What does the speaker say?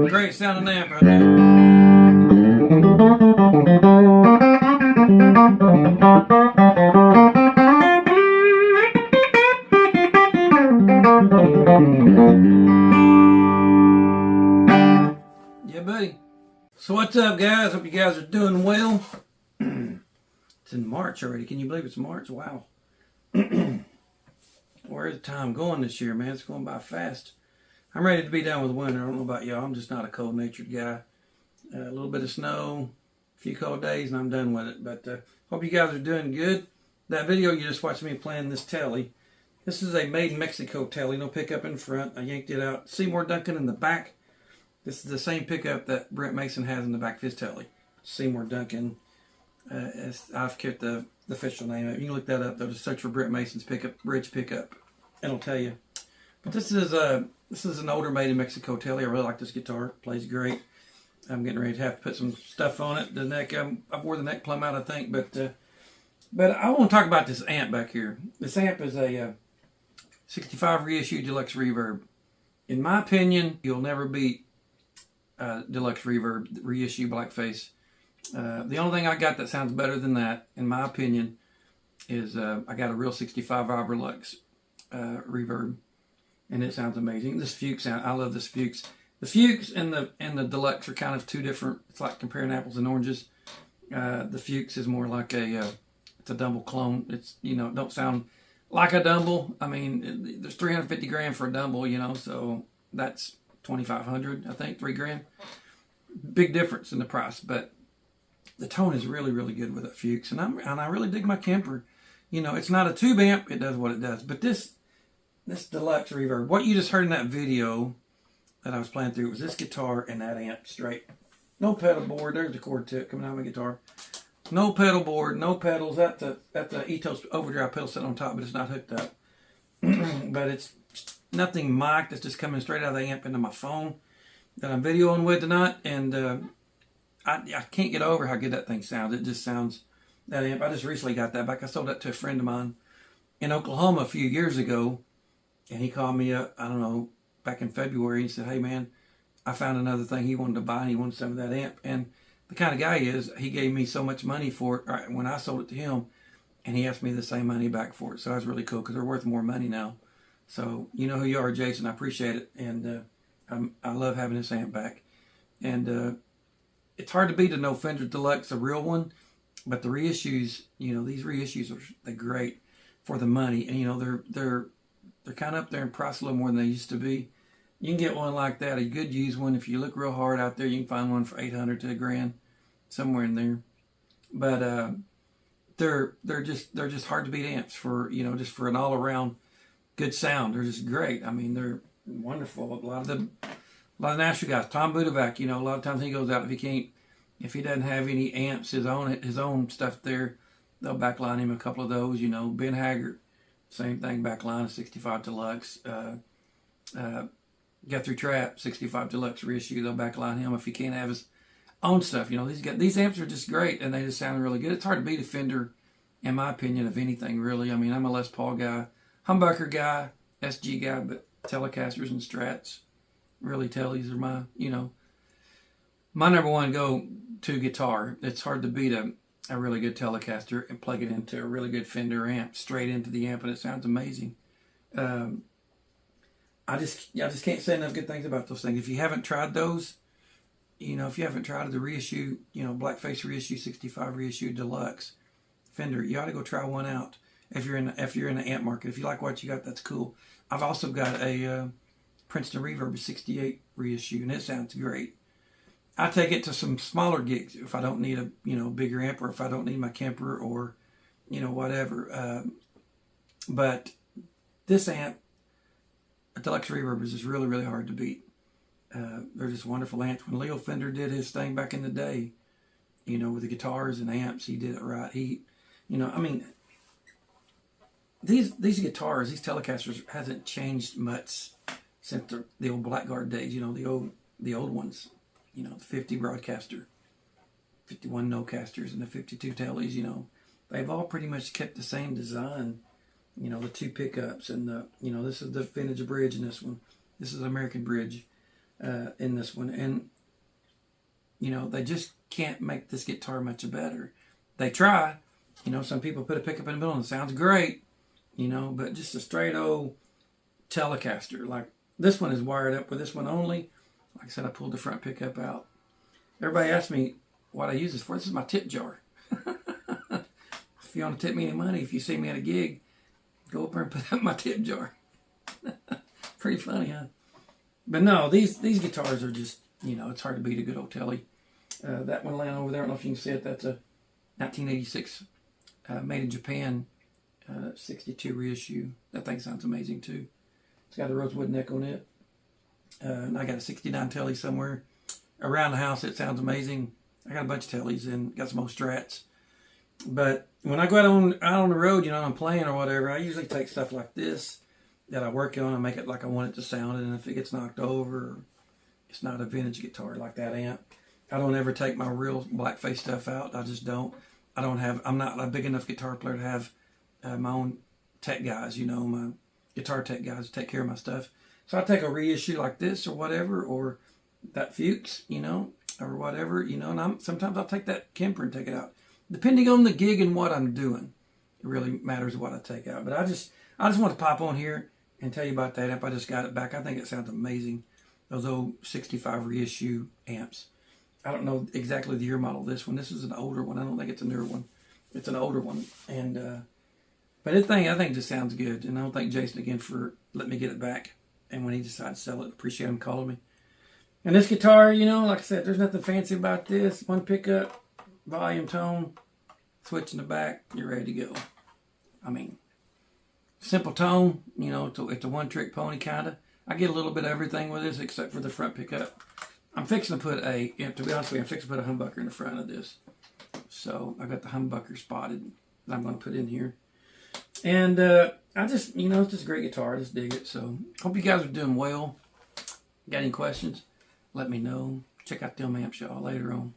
Great sounding amp right there. Yeah, buddy. So what's up, guys? Hope you guys are doing well. It's in March already. Can you believe it's March? Wow. Where's the time going this year, man? It's going by fast. I'm ready to be done with winter. I don't know about y'all. I'm just not a cold-natured guy. A little bit of snow, a few cold days, and I'm done with it. But hope you guys are doing good. That video you just watched me playing this Tele. This is a made in Mexico Tele. No pickup in front. I yanked it out. Seymour Duncan in the back. This is the same pickup that Brent Mason has in the back of his Tele. Seymour Duncan. I've kept the official name. You can look that up. Though, just search for Brent Mason's pickup, bridge pickup. It'll tell you. But this is an older made in Mexico Tele. I really like this guitar. It plays great. I'm getting ready to have to put some stuff on it. The neck, I wore the neck plumb out, I think. But I want to talk about this amp back here. This amp is a 65 reissue Deluxe Reverb. In my opinion, you'll never beat Deluxe Reverb reissue blackface. The only thing I got that sounds better than that, in my opinion, is I got a real 65 Deluxe Reverb. And it sounds amazing. This Fuchs sound, I love this Fuchs. The Fuchs and the Deluxe are kind of two different. It's like comparing apples and oranges. The Fuchs is more like it's a Dumble clone. It's, you know, it don't sound like a Dumble. I mean, there's 350 grand for a Dumble, you know, so that's 2,500, I think, $3 grand. Big difference in the price, but the tone is really, really good with a Fuchs, and I really dig my Kemper. You know, it's not a tube amp. It does what it does, but this Deluxe Reverb, what you just heard in that video that I was playing through, was this guitar and that amp straight. No pedal board. There's the chord tip coming out of my guitar. No pedal board, no pedals. That's a Ethos overdrive pedal set on top, but it's not hooked up. But it's nothing mic'd. It's just coming straight out of the amp into my phone that I'm videoing with tonight. And I can't get over how good that thing sounds. It just sounds, that amp. I just recently got that back. I sold that to a friend of mine in Oklahoma a few years ago. And he called me up, I don't know, back in February. He said, hey, man, I found another thing he wanted to buy, and he wanted some of that amp. And the kind of guy he is, he gave me so much money for it right, when I sold it to him, and he asked me the same money back for it. So that was really cool because they're worth more money now. So you know who you are, Jason. I appreciate it. And I love having this amp back. And it's hard to beat a No Fender Deluxe, a real one. But the reissues, you know, these reissues they're great for the money. And, you know, they're kind of up there in price a little more than they used to be. You can get one like that, a good used one. If you look real hard out there, you can find one for $800 to $1 grand, somewhere in there. But they're just hard to beat amps for, you know, just for an all around good sound. They're just great. I mean, they're wonderful. A lot of the Nashville guys, Tom Budovac, you know, a lot of times he goes out, if he doesn't have any amps, his own stuff there, they'll backline him a couple of those. You know, Ben Haggart. Same thing, backline of 65 Deluxe. Guthrie Trapp, 65 Deluxe reissue. They'll backline him if he can't have his own stuff. You know, these amps are just great, and they just sound really good. It's hard to beat a Fender, in my opinion, of anything, really. I mean, I'm a Les Paul guy, humbucker guy, SG guy, but Telecasters and Strats really Tellies are my, my number one go-to guitar. It's hard to beat a really good Telecaster and plug it into a really good Fender amp, straight into the amp, and it sounds amazing. I just can't say enough good things about those things. If you haven't tried those, if you haven't tried the reissue, Blackface reissue, 65 reissue deluxe Fender, you ought to go try one out. If you're in the amp market, if you like what you got, that's cool. I've also got a Princeton Reverb 68 reissue, and it sounds great. I take it to some smaller gigs if I don't need a bigger amp, or if I don't need my Kemper, or whatever. But this amp, a Deluxe Reverb, is just really, really hard to beat. They're just wonderful amps. When Leo Fender did his thing back in the day, with the guitars and amps, he did it right. These guitars, these Telecasters, hasn't changed much since the old Blackguard days. The old ones. The 50 Broadcaster, 51 No-Casters, and the 52 Tellies. They've all pretty much kept the same design. The two pickups, and this is the vintage bridge in this one. This is American bridge in this one, and they just can't make this guitar much better. They try. Some people put a pickup in the middle and it sounds great. But just a straight old Telecaster, like this one is wired up with this one only. Like I said, I pulled the front pickup out. Everybody asks me what I use this for. This is my tip jar. If you want to tip me any money, if you see me at a gig, go up there and put up my tip jar. Pretty funny, huh? But no, these guitars are just, it's hard to beat a good old Telly. That one laying over there, I don't know if you can see it, that's a 1986 made in Japan 62 reissue. That thing sounds amazing too. It's got a rosewood neck on it. And I got a 69 Telly somewhere around the house. It sounds amazing. I got a bunch of Tellys and got some old Strats. But when I go out on the road, I'm playing or whatever, I usually take stuff like this that I work on and make it like I want it to sound. And if it gets knocked over, it's not a vintage guitar like that amp. I don't ever take my real Blackface stuff out. I just don't. I'm not a big enough guitar player to have my own tech guys, my guitar tech guys to take care of my stuff. So I take a reissue like this or whatever, or that Fuchs, or whatever, and sometimes I'll take that Kemper and take it out. Depending on the gig and what I'm doing, it really matters what I take out. But I just want to pop on here and tell you about that amp. I just got it back. I think it sounds amazing. Those old 65 reissue amps. I don't know exactly the year model of this one. This is an older one. I don't think it's a newer one. It's an older one. And but I think it just sounds good. And I don't thank Jason again for letting me get it back. And when he decided to sell it, appreciate him calling me. And this guitar, like I said, there's nothing fancy about this. One pickup, volume, tone, switch in the back, you're ready to go. Simple tone, it's a one-trick pony kind of. I get a little bit of everything with this except for the front pickup. I'm fixing to put to be honest with you, I'm fixing to put a humbucker in the front of this. So I got the humbucker spotted that I'm going to put in here. And it's just a great guitar. I just dig it. So hope you guys are doing well. Got any questions? Let me know. Check out them amps, y'all, later on.